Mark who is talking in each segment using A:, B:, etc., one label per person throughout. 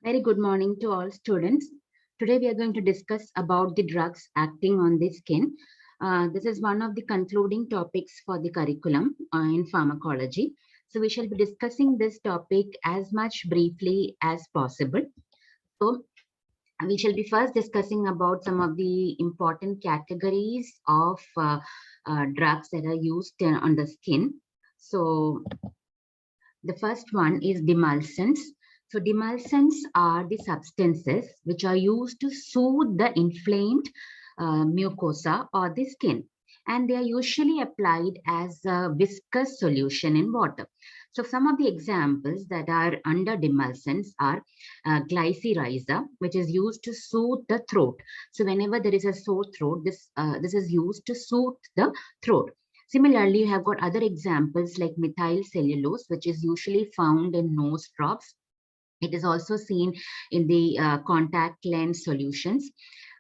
A: Very good morning to all students. Today we are going to discuss about the drugs acting on the skin. This is one of the concluding topics for the curriculum in pharmacology. So we shall be discussing this topic as much briefly as possible. So we shall be first discussing about some of the important categories of drugs that are used on the skin. So the first one is demulcents. So demulcents are the substances which are used to soothe the inflamed mucosa or the skin. And they are usually applied as a viscous solution in water. So some of the examples that are under demulcents are glycyrrhiza, which is used to soothe the throat. So whenever there is a sore throat, this is used to soothe the throat. Similarly, you have got other examples like methyl cellulose, which is usually found in nose drops. It is also seen in the contact lens solutions.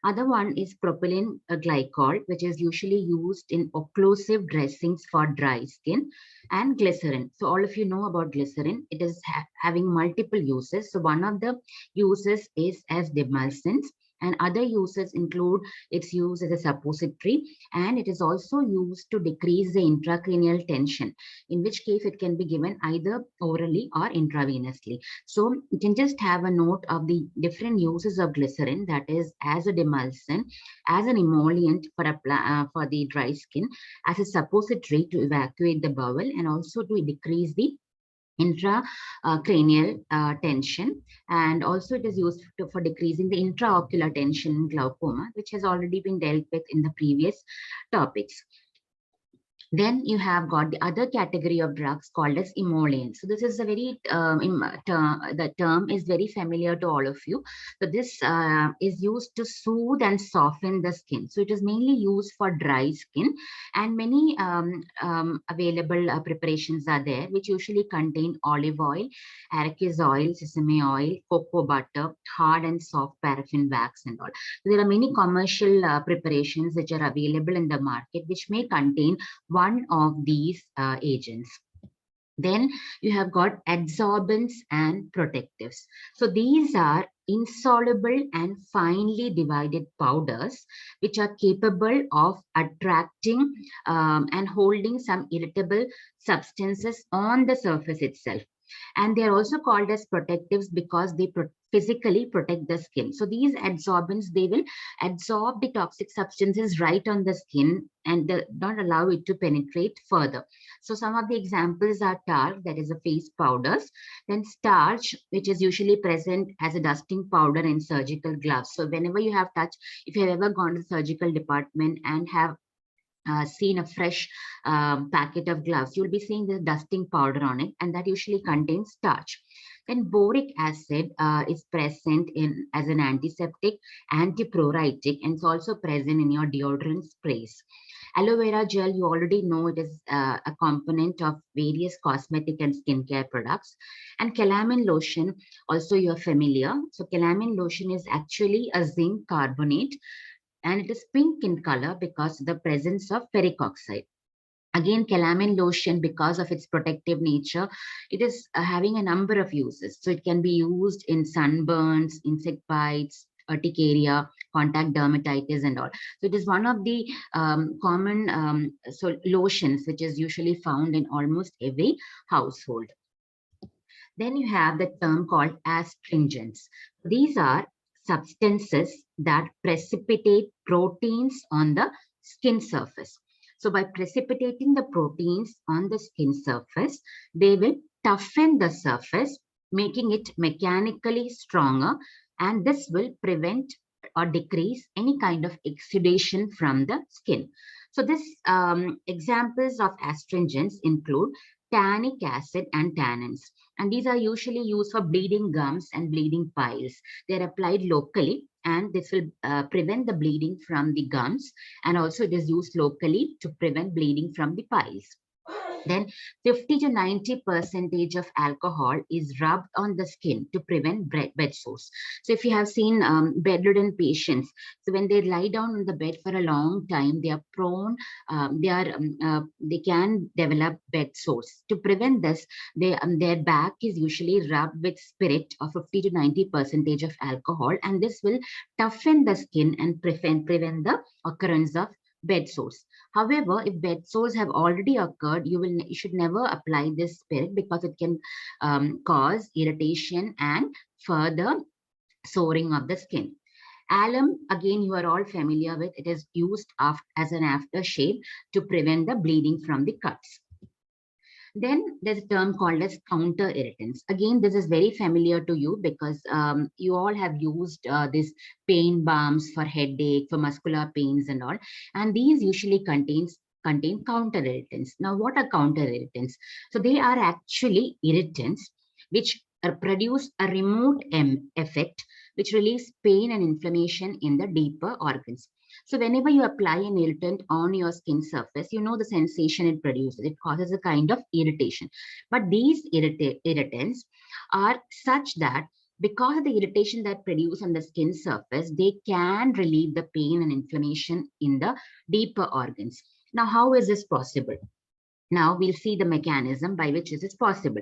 A: Other one is propylene glycol, which is usually used in occlusive dressings for dry skin, and glycerin. So all of you know about glycerin. It is having multiple uses. So one of the uses is as demulcents, and other uses include its use as a suppository, and it is also used to decrease the intracranial tension, in which case it can be given either orally or intravenously. So you can just have a note of the different uses of glycerin, that is as a demulcent, as an emollient for the dry skin, as a suppository to evacuate the bowel, and also to decrease the intracranial tension, and also it is used for decreasing the intraocular tension in glaucoma, which has already been dealt with in the previous topics. Then you have got the other category of drugs called as emollients. So this is a very the term is very familiar to all of you. So this is used to soothe and soften the skin. So it is mainly used for dry skin, and many available preparations are there, which usually contain olive oil, arachis oil, sesame oil, cocoa butter, hard and soft paraffin wax, and all. So there are many commercial preparations which are available in the market, which may contain one of these agents. Then you have got adsorbents and protectives. So these are insoluble and finely divided powders which are capable of attracting and holding some irritable substances on the surface itself. And they are also called as protectives because they physically protect the skin. So these adsorbents, they will absorb the toxic substances right on the skin and not allow it to penetrate further. So some of the examples are talc, that is a face powders, then starch, which is usually present as a dusting powder in surgical gloves. So whenever you have touched, if you have ever gone to the surgical department and have seen a fresh packet of gloves, you'll be seeing the dusting powder on it, and that usually contains starch. Then boric acid is present in as an antiseptic, antipruritic, and it's also present in your deodorant sprays. Aloe vera gel, you already know it is a component of various cosmetic and skincare products. And calamine lotion, also you're familiar. So calamine lotion is actually a zinc carbonate, and it is pink in color because of the presence of ferric oxide. Again, calamine lotion, because of its protective nature, it is having a number of uses. So it can be used in sunburns, insect bites, urticaria, contact dermatitis, and all. So it is one of the common lotions which is usually found in almost every household. Then you have the term called astringents. These are substances that precipitate proteins on the skin surface. So by precipitating the proteins on the skin surface, they will toughen the surface, making it mechanically stronger, and this will prevent or decrease any kind of exudation from the skin. So this examples of astringents include tannic acid and tannins, and these are usually used for bleeding gums and bleeding piles. They're applied locally, and this will prevent the bleeding from the gums, and also it is used locally to prevent bleeding from the piles. Then 50 to 90% of alcohol is rubbed on the skin to prevent bed sores. So if you have seen bedridden patients, so when they lie down on the bed for a long time, they are prone, they can develop bed sores. To prevent this, their back is usually rubbed with spirit of 50 to 90% of alcohol, and this will toughen the skin and prevent the occurrence of bed sores. However, if bed sores have already occurred, you should never apply this spirit because it can cause irritation and further soring of the skin. Alum, again, you are all familiar with. It is used as an aftershave to prevent the bleeding from the cuts. Then there's a term called as counter irritants. Again, this is very familiar to you because you all have used this pain balms for headache, for muscular pains and all. And these usually contain counter irritants. Now, what are counter irritants? So they are actually irritants which produce a remote effect which relieves pain and inflammation in the deeper organs. So whenever you apply an irritant on your skin surface, you know the sensation it produces. It causes a kind of irritation. But these irritants are such that because of the irritation that produce on the skin surface, they can relieve the pain and inflammation in the deeper organs. Now, how is this possible? Now we'll see the mechanism by which this is possible.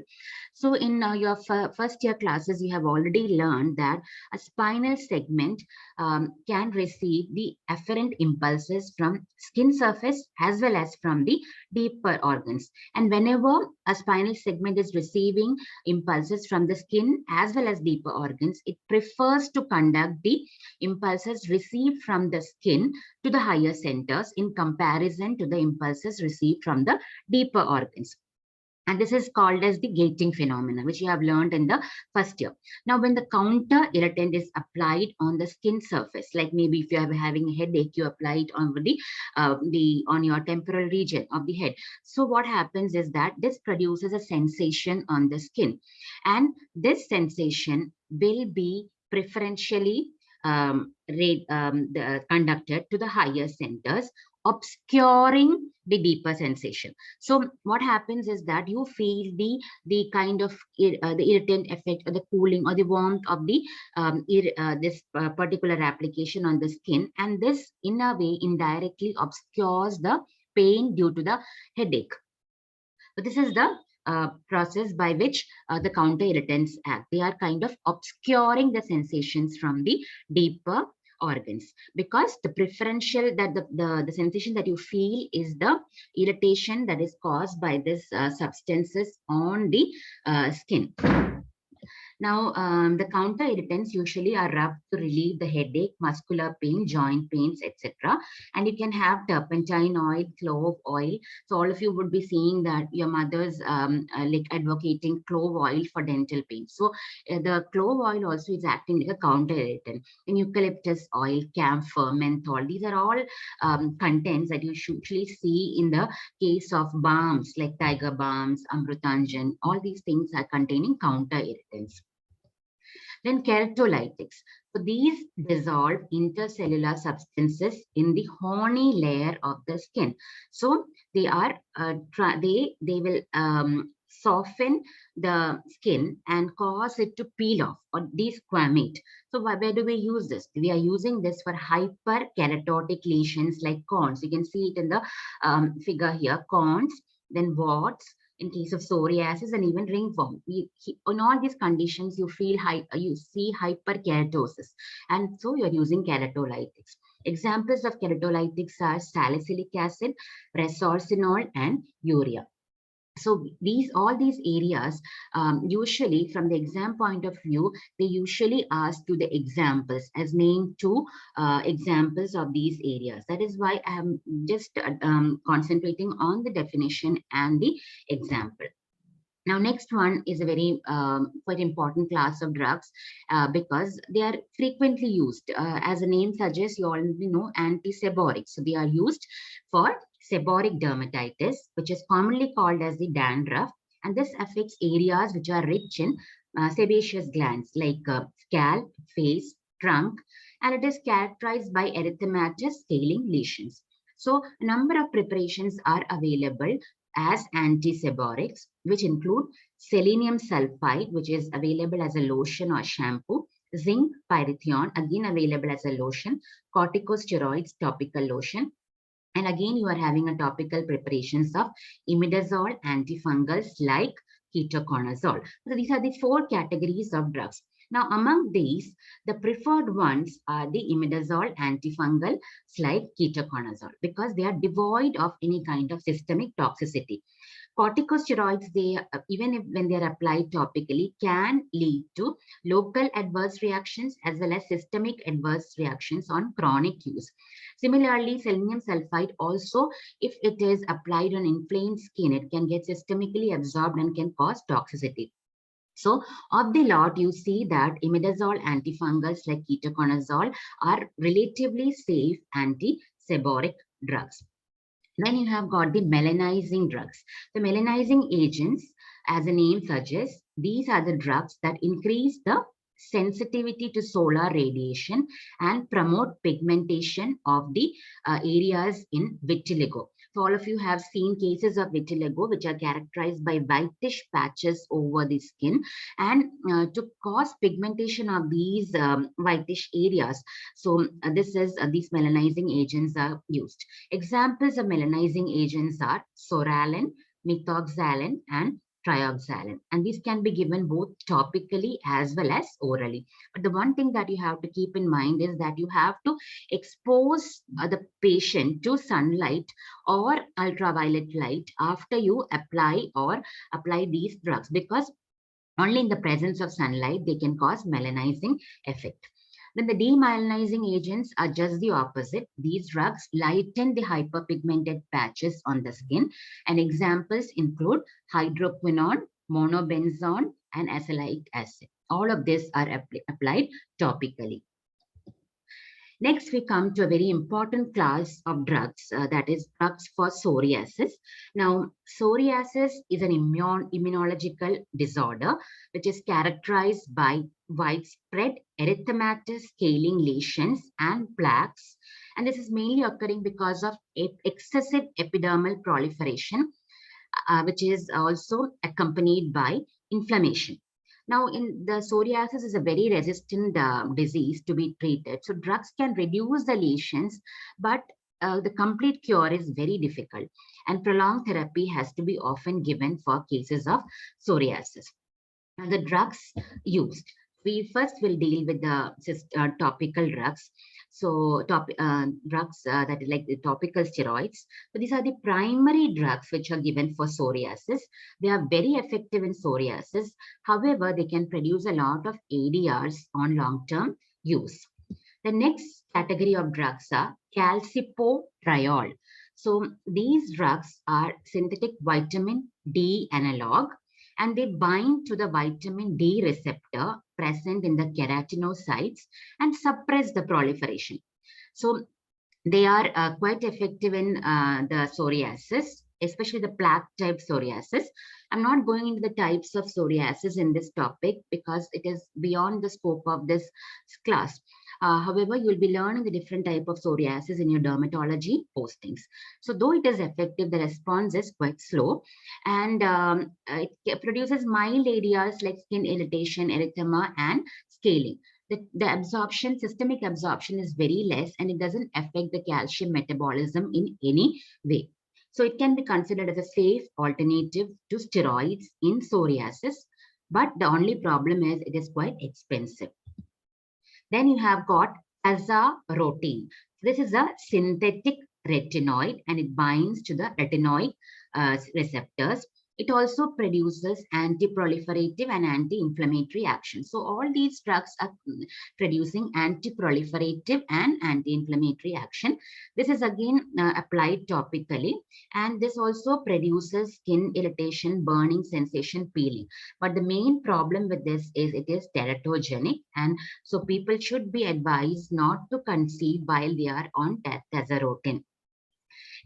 A: So in your first year classes, you have already learned that a spinal segment can receive the afferent impulses from skin surface as well as from the deeper organs. And whenever a spinal segment is receiving impulses from the skin as well as deeper organs, it prefers to conduct the impulses received from the skin to the higher centers in comparison to the impulses received from the deeper organs. And this is called as the gating phenomena, which you have learned in the first year. Now, when the counter irritant is applied on the skin surface, like maybe if you are having a headache, you apply it on on your temporal region of the head. So what happens is that this produces a sensation on the skin, and this sensation will be preferentially conducted to the higher centers, obscuring the deeper sensation. So what happens is that you feel the kind of the irritant effect or the cooling or the warmth of the this particular application on the skin, and this in a way indirectly obscures the pain due to the headache. So this is the process by which the counter irritants act. They are kind of obscuring the sensations from the deeper organs, because the preferential that the sensation that you feel is the irritation that is caused by this substances on the skin. Now, the counter irritants usually are rubbed to relieve the headache, muscular pain, joint pains, etc. And you can have turpentine oil, clove oil. So all of you would be seeing that your mother's like advocating clove oil for dental pain. So the clove oil also is acting like a counter irritant. And eucalyptus oil, camphor, menthol, these are all contents that you usually see in the case of balms like tiger balms, amrutanjan. All these things are containing counter irritants. Then keratolytics. So these dissolve intercellular substances in the horny layer of the skin. So they are they will soften the skin and cause it to peel off or desquamate. So where do we use this? We are using this for hyperkeratotic lesions like corns. You can see it in the figure here, corns, then warts, in case of psoriasis and even ringworm. On all these conditions, you see hyperkeratosis, and so you're using keratolytics. Examples of keratolytics are salicylic acid, resorcinol, and urea. So all these areas, usually from the exam point of view, they usually ask you the examples as name two examples of these areas. That is why I am just concentrating on the definition and the example. Now, next one is a very quite important class of drugs because they are frequently used. As the name suggests, you already know antiseborics. So they are used for seborrheic dermatitis, which is commonly called as the dandruff. And this affects areas which are rich in sebaceous glands like scalp, face, trunk, and it is characterized by erythematous scaling lesions. So a number of preparations are available as antiseborics, which include selenium sulfide, which is available as a lotion or shampoo, zinc pyrithione, again available as a lotion, corticosteroids topical lotion, and again you are having a topical preparations of imidazole antifungals like ketoconazole. So these are the 4 categories of drugs. Now, among these, the preferred ones are the imidazole antifungal like ketoconazole because they are devoid of any kind of systemic toxicity. Corticosteroids, they even if when they are applied topically, can lead to local adverse reactions as well as systemic adverse reactions on chronic use. Similarly, selenium sulfide also, if it is applied on inflamed skin, it can get systemically absorbed and can cause toxicity. So, of the lot, you see that imidazole antifungals like ketoconazole are relatively safe anti-seboric drugs. Then you have got the melanizing drugs. The melanizing agents, as the name suggests, these are the drugs that increase the sensitivity to solar radiation and promote pigmentation of the areas in vitiligo. So all of you have seen cases of vitiligo, which are characterized by whitish patches over the skin, and to cause pigmentation of these whitish areas. So these melanizing agents are used. Examples of melanizing agents are psoralen, methoxsalen, and trioxazole, and these can be given both topically as well as orally. But the one thing that you have to keep in mind is that you have to expose the patient to sunlight or ultraviolet light after you apply these drugs, because only in the presence of sunlight they can cause melanizing effect. Then the demyelinizing agents are just the opposite. These drugs lighten the hyperpigmented patches on the skin, and examples include hydroquinone, monobenzone, and azelaic acid. All of these are applied topically. Next, we come to a very important class of drugs, that is drugs for psoriasis. Now, psoriasis is an immunological disorder which is characterized by widespread erythematous scaling lesions and plaques. And this is mainly occurring because of excessive epidermal proliferation, which is also accompanied by inflammation. Now, in the psoriasis is a very resistant disease to be treated. So drugs can reduce the lesions, but the complete cure is very difficult, and prolonged therapy has to be often given for cases of psoriasis. Now, the drugs used. We first will deal with the topical drugs. So drugs that is like the topical steroids. So these are the primary drugs which are given for psoriasis. They are very effective in psoriasis. However, they can produce a lot of ADRs on long-term use. The next category of drugs are calcipotriol. So these drugs are synthetic vitamin D analog, and they bind to the vitamin D receptor present in the keratinocytes and suppress the proliferation. So they are quite effective in the psoriasis, especially the plaque type psoriasis. I'm not going into the types of psoriasis in this topic because it is beyond the scope of this class. However, you'll be learning the different type of psoriasis in your dermatology postings. So though it is effective, the response is quite slow, and it produces mild areas like skin irritation, erythema, and scaling. The absorption, systemic absorption is very less, and it doesn't affect the calcium metabolism in any way. So it can be considered as a safe alternative to steroids in psoriasis, but the only problem is it is quite expensive. Then you have got azarotin. This is a synthetic retinoid, and it binds to the retinoid receptors. It also produces anti-proliferative and anti-inflammatory action. So all these drugs are producing anti-proliferative and anti-inflammatory action. This is again applied topically, and this also produces skin irritation, burning sensation, peeling. But the main problem with this is it is teratogenic, and so people should be advised not to conceive while they are on azarotin.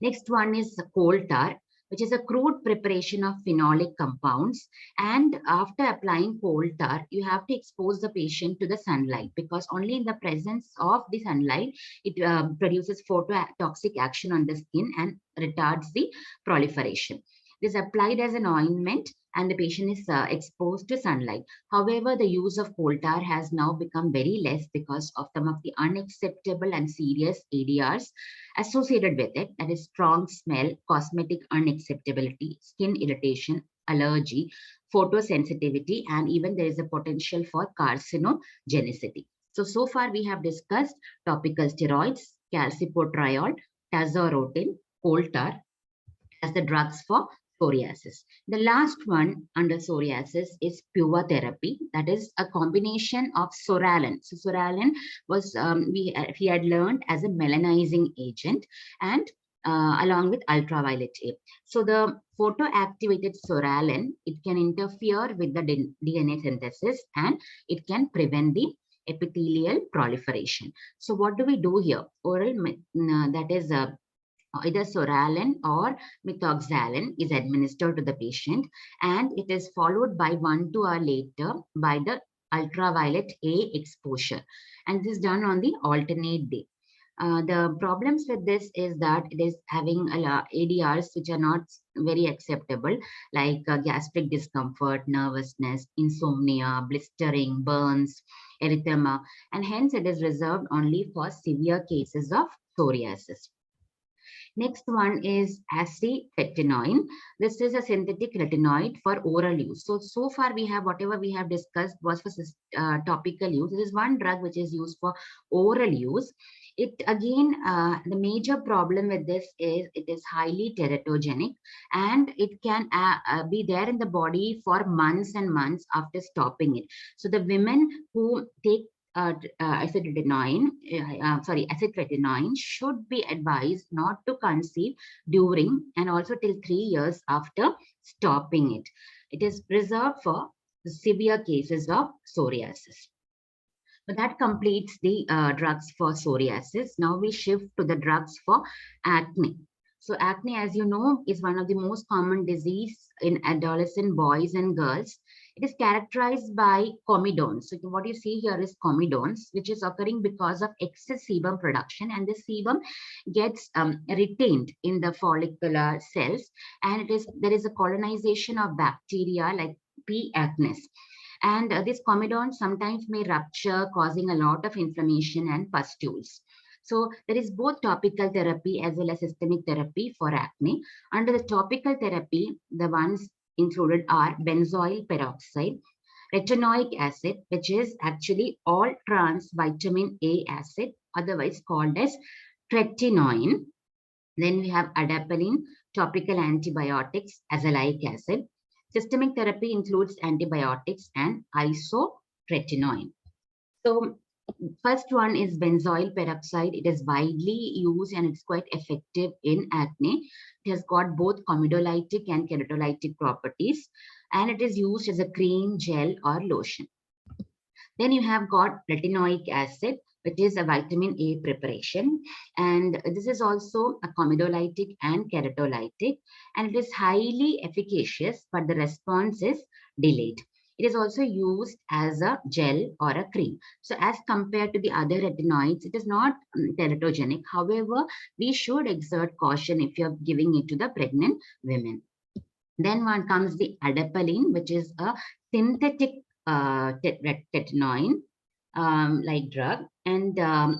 A: Next one is coal tar, which is a crude preparation of phenolic compounds. And after applying coal tar, you have to expose the patient to the sunlight, because only in the presence of the sunlight, it produces phototoxic action on the skin and retards the proliferation. It is applied as an ointment and the patient is exposed to sunlight. However, the use of coal tar has now become very less because of some of the unacceptable and serious ADRs associated with it, that is strong smell, cosmetic unacceptability, skin irritation, allergy, photosensitivity, and even there is a potential for carcinogenicity. So far we have discussed topical steroids, calcipotriol, tazarotene, coal tar as the drugs for psoriasis. The last one under psoriasis is pure therapy. That is a combination of psoralen. So psoralen was we had learned as a melanizing agent and along with ultraviolet A. So the photoactivated psoralen, it can interfere with the DNA synthesis and it can prevent the epithelial proliferation. So what do we do here? Oral, that is either psoralen or methoxsalen is administered to the patient, and it is followed by 1 to 2 hours later by the ultraviolet A exposure, and this is done on the alternate day. The problems with this is that it is having ADRs which are not very acceptable, like gastric discomfort, nervousness, insomnia, blistering, burns, erythema, and hence it is reserved only for severe cases of psoriasis. Next one is acetretinoin. This is a synthetic retinoid for oral use. So far we have whatever we have discussed was for topical use. This is one drug which is used for oral use. It again, the major problem with this is it is highly teratogenic and it can be there in the body for months and months after stopping it. So the women who take acetretinoin should be advised not to conceive during and also till 3 years after stopping it. It is reserved for severe cases of psoriasis. So that completes the drugs for psoriasis. Now we shift to the drugs for acne. So acne, as you know, is one of the most common disease in adolescent boys and girls. It is characterized by comedones. So what you see here is comedones, which is occurring because of excess sebum production, and the sebum gets retained in the follicular cells, and there is a colonization of bacteria like P. acnes. And this comedone sometimes may rupture, causing a lot of inflammation and pustules. So there is both topical therapy as well as systemic therapy for acne. Under the topical therapy, the ones included are benzoyl peroxide, retinoic acid, which is actually all trans vitamin A acid, otherwise called as tretinoin. Then we have adapalene, topical antibiotics, azelaic acid. Systemic therapy includes antibiotics and isotretinoin. So first one is benzoyl peroxide. It is widely used and it's quite effective in acne. It has got both comedolytic and keratolytic properties, and it is used as a cream, gel, or lotion. Then you have got retinoic acid, which is a vitamin A preparation. And this is also a comedolytic and keratolytic, and it is highly efficacious, but the response is delayed. It is also used as a gel or a cream. So as compared to the other retinoids, it is not teratogenic. However, we should exert caution if you're giving it to the pregnant women. Then one comes the adapalene, which is a synthetic tretinoin like drug, and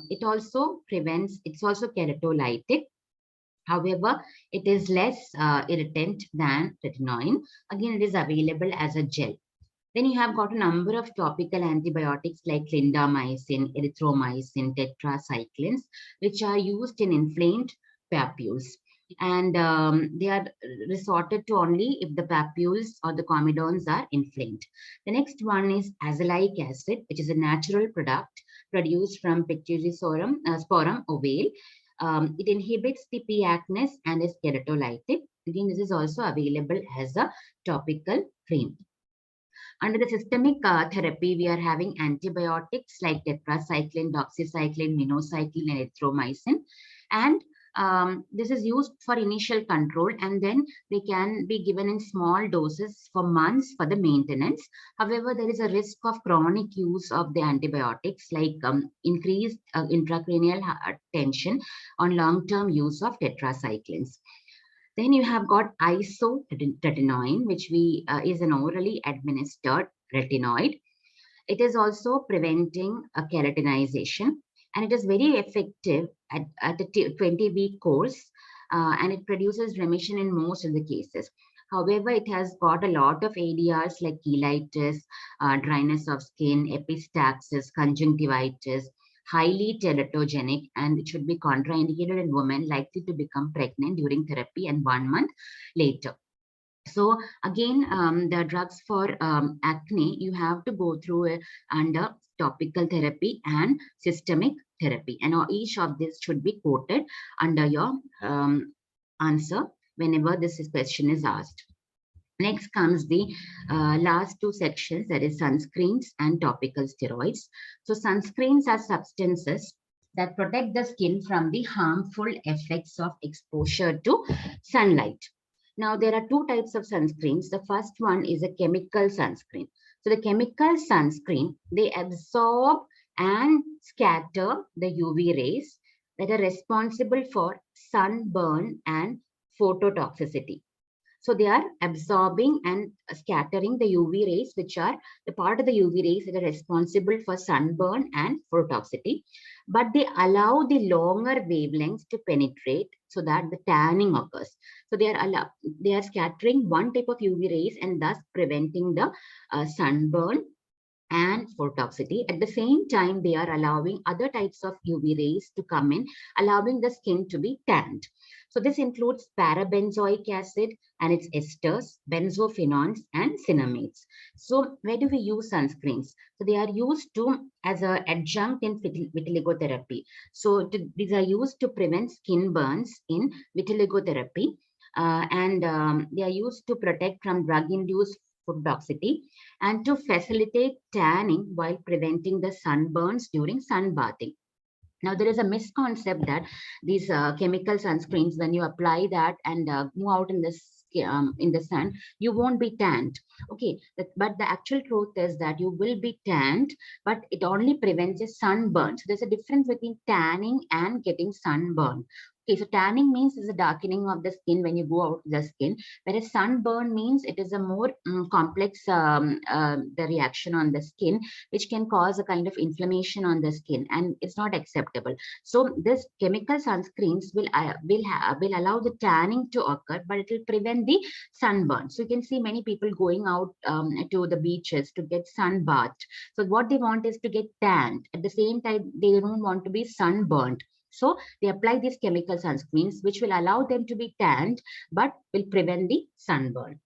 A: it also prevents, it's also keratolytic. However, it is less irritant than retinoin. Again, it is available as a gel. Then you have got a number of topical antibiotics like clindamycin, erythromycin, tetracyclines, which are used in inflamed papules. And they are resorted to only if the papules or the comedones are inflamed. The next one is azelaic acid, which is a natural product produced from Pictyrisorum sporum ovale. It inhibits the P. acnes and is keratolytic. Again, this is also available as a topical cream. Under the systemic therapy, we are having antibiotics like tetracycline, doxycycline, minocycline, and erythromycin. And this is used for initial control, and then they can be given in small doses for months for the maintenance. However, there is a risk of chronic use of the antibiotics, like increased intracranial tension on long-term use of tetracyclines. Then you have got isotretinoin, which is an orally administered retinoid. It is also preventing a keratinization, and it is very effective at a 20-week course, and it produces remission in most of the cases. However, it has got a lot of ADRs like cheilitis, dryness of skin, epistaxis, conjunctivitis, highly teratogenic, and it should be contraindicated in women likely to become pregnant during therapy and 1 month later. So again, the drugs for acne, you have to go through under topical therapy and systemic therapy. And each of this should be quoted under your answer whenever this question is asked. Next comes the last two sections, that is sunscreens and topical steroids. So sunscreens are substances that protect the skin from the harmful effects of exposure to sunlight. Now, there are two types of sunscreens. The first one is a chemical sunscreen. So the chemical sunscreen, they absorb and scatter the UV rays that are responsible for sunburn and phototoxicity. So they are absorbing and scattering the UV rays, which are the part of the UV rays that are responsible for sunburn and phototoxicity. But they allow the longer wavelengths to penetrate so that the tanning occurs. So they are scattering one type of UV rays and thus preventing the sunburn and phototoxicity. At the same time, they are allowing other types of UV rays to come in, allowing the skin to be tanned. So this includes parabenzoic acid and its esters, benzophenols, and cinnamates. So where do we use sunscreens? So they are used as an adjunct in vitiligo therapy. So these are used to prevent skin burns in vitiligo therapy. And they are used to protect from drug-induced phototoxicity and to facilitate tanning while preventing the sunburns during sunbathing. Now, there is a misconcept that these chemical sunscreens, when you apply that and move out in the sun, you won't be tanned. Okay, but the actual truth is that you will be tanned, but it only prevents a sunburn. So there's a difference between tanning and getting sunburn. Okay, so tanning means is a darkening of the skin when you go out the skin, whereas sunburn means it is a more complex the reaction on the skin, which can cause a kind of inflammation on the skin, and it's not acceptable. So this chemical sunscreens will allow the tanning to occur, but it will prevent the sunburn. So you can see many people going out to the beaches to get sunbathed. So what they want is to get tanned. At the same time, they don't want to be sunburned. So they apply these chemical sunscreens, which will allow them to be tanned, but will prevent the sunburn.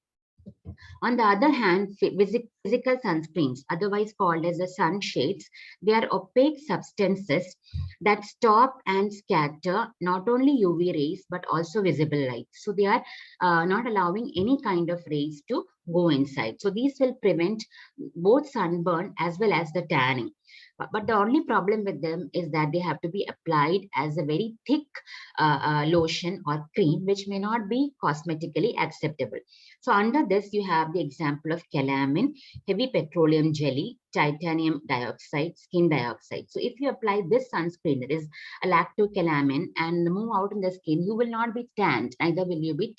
A: On the other hand, physical sunscreens, otherwise called as the sunshades, they are opaque substances that stop and scatter not only UV rays, but also visible light. So they are not allowing any kind of rays to go inside. So these will prevent both sunburn as well as the tanning. But the only problem with them is that they have to be applied as a very thick lotion or cream, which may not be cosmetically acceptable. So under this, you have the example of calamine, heavy petroleum jelly, titanium dioxide, skin dioxide. So if you apply this sunscreen, that is a lactocalamine, and move out in the skin, you will not be tanned, neither will you be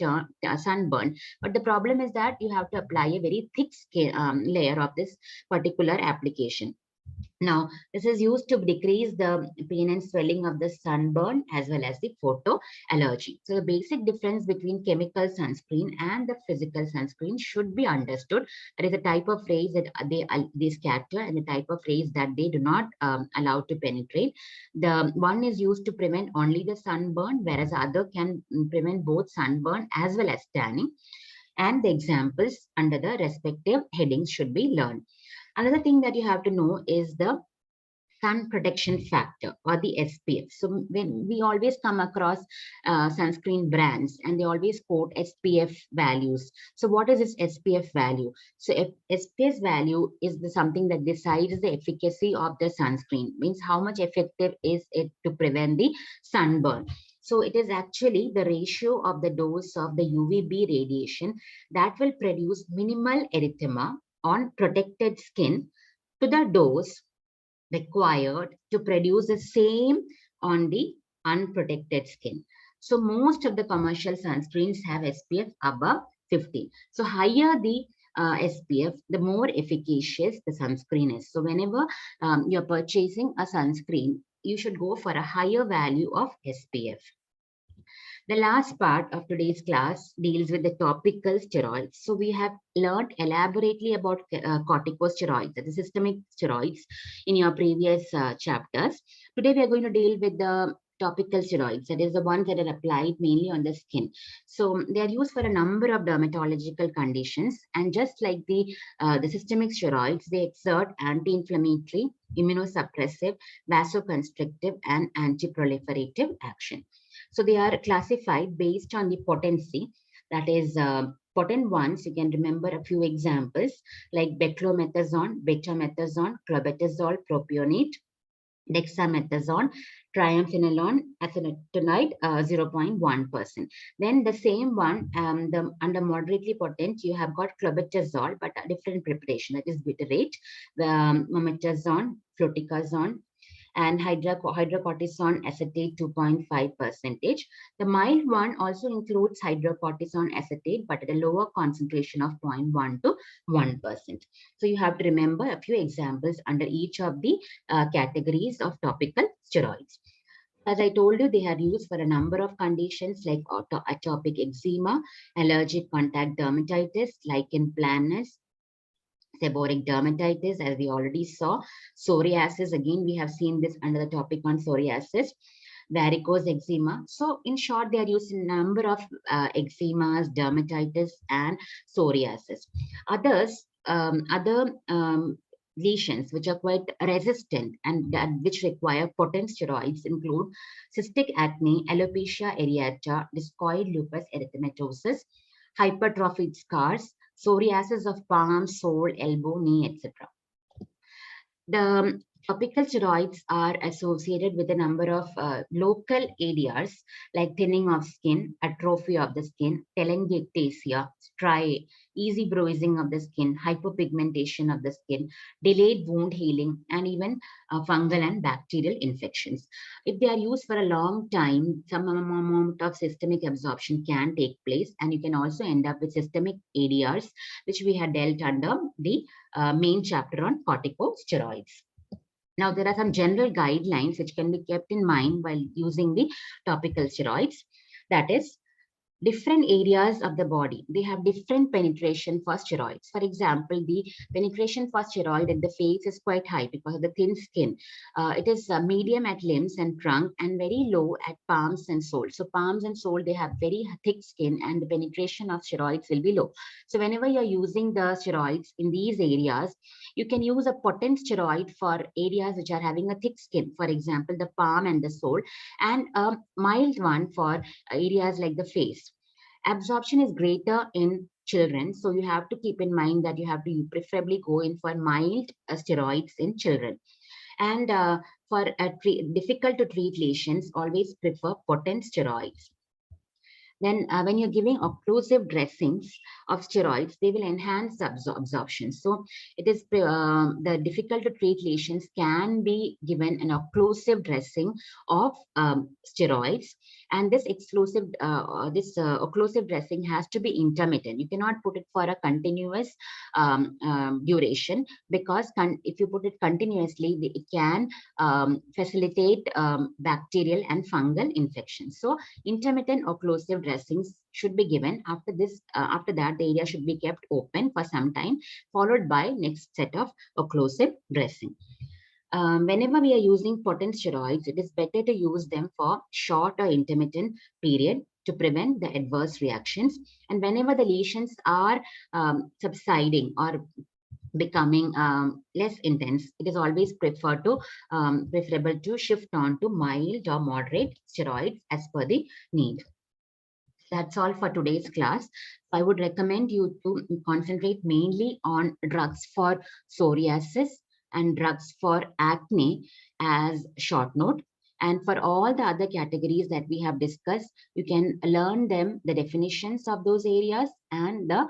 A: sunburned. But the problem is that you have to apply a very thick skin, layer of this particular application. Now, this is used to decrease the pain and swelling of the sunburn as well as the photo allergy. So the basic difference between chemical sunscreen and the physical sunscreen should be understood. There is a type of rays that they scatter and the type of rays that they do not allow to penetrate. The one is used to prevent only the sunburn, whereas the other can prevent both sunburn as well as tanning. And the examples under the respective headings should be learned. Another thing that you have to know is the sun protection factor, or the SPF. So when we always come across sunscreen brands and they always quote SPF values. So what is this SPF value? So SPF value is something that decides the efficacy of the sunscreen, means how much effective is it to prevent the sunburn. So it is actually the ratio of the dose of the UVB radiation that will produce minimal erythema on protected skin to the dose required to produce the same on the unprotected skin. So most of the commercial sunscreens have SPF above 15. So higher the SPF, the more efficacious the sunscreen is. So whenever you're purchasing a sunscreen, you should go for a higher value of SPF. The last part of today's class deals with the topical steroids. So we have learned elaborately about corticosteroids, the systemic steroids, in your previous chapters. Today we are going to deal with the topical steroids, that is the ones that are applied mainly on the skin. So they are used for a number of dermatological conditions, and just like the systemic steroids, they exert anti-inflammatory, immunosuppressive, vasoconstrictive, and anti-proliferative action. So they are classified based on the potency, that is potent ones. You can remember a few examples like beclomethasone, betamethasone, clobetasol, propionate, dexamethasone, triamcinolone, acetonide, 0.1%. Then the same one, under moderately potent, you have got clobetasol, but a different preparation, that is butyrate, mometazone, fluticasone, and hydrocortisone acetate 2.5%. The mild one also includes hydrocortisone acetate, but at a lower concentration of 0.1 to 1%. So you have to remember a few examples under each of the categories of topical steroids. As I told you, they are used for a number of conditions like atopic eczema, allergic contact dermatitis, lichen planus, seborrheic dermatitis, as we already saw, psoriasis. Again, we have seen this under the topic on psoriasis, varicose eczema. So in short, they are used in a number of eczemas, dermatitis, and psoriasis. Other lesions which are quite resistant and which require potent steroids include cystic acne, alopecia areata, discoid lupus erythematosus, hypertrophied scars, psoriasis of palm, sole, elbow, knee, etc. The topical steroids are associated with a number of local ADRs like thinning of skin, atrophy of the skin, telangiectasia, striae, easy bruising of the skin, hypopigmentation of the skin, delayed wound healing, and even fungal and bacterial infections. If they are used for a long time, some amount of systemic absorption can take place, and you can also end up with systemic ADRs, which we had dealt under the main chapter on corticosteroids. Now, there are some general guidelines which can be kept in mind while using the topical steroids. That is, different areas of the body, they have different penetration for steroids. For example, the penetration for steroid at the face is quite high because of the thin skin. It is medium at limbs and trunk and very low at palms and sole. So palms and sole, they have very thick skin and the penetration of steroids will be low. So whenever you're using the steroids in these areas, you can use a potent steroid for areas which are having a thick skin, for example, the palm and the sole, and a mild one for areas like the face. Absorption is greater in children, so you have to keep in mind that you have to preferably go in for mild steroids in children. And for difficult to treat lesions, always prefer potent steroids. Then when you're giving occlusive dressings of steroids, they will enhance the absorption. So it is the difficult to treat lesions can be given an occlusive dressing of steroids, and this occlusive dressing has to be intermittent. You cannot put it for a continuous duration, because if you put it continuously, it can facilitate bacterial and fungal infections. So intermittent occlusive dressings should be given. After that, the area should be kept open for some time, followed by next set of occlusive dressing. Whenever we are using potent steroids, it is better to use them for short or intermittent period to prevent the adverse reactions. And whenever the lesions are subsiding or becoming less intense, it is always preferable to shift on to mild or moderate steroids as per the need. That's all for today's class. I would recommend you to concentrate mainly on drugs for psoriasis and drugs for acne as short note. And for all the other categories that we have discussed, you can learn them, the definitions of those areas and the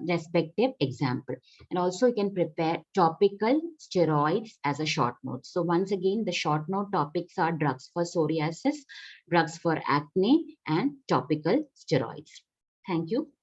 A: respective example. And also you can prepare topical steroids as a short note. So once again, the short note topics are drugs for psoriasis, drugs for acne, and topical steroids. Thank you.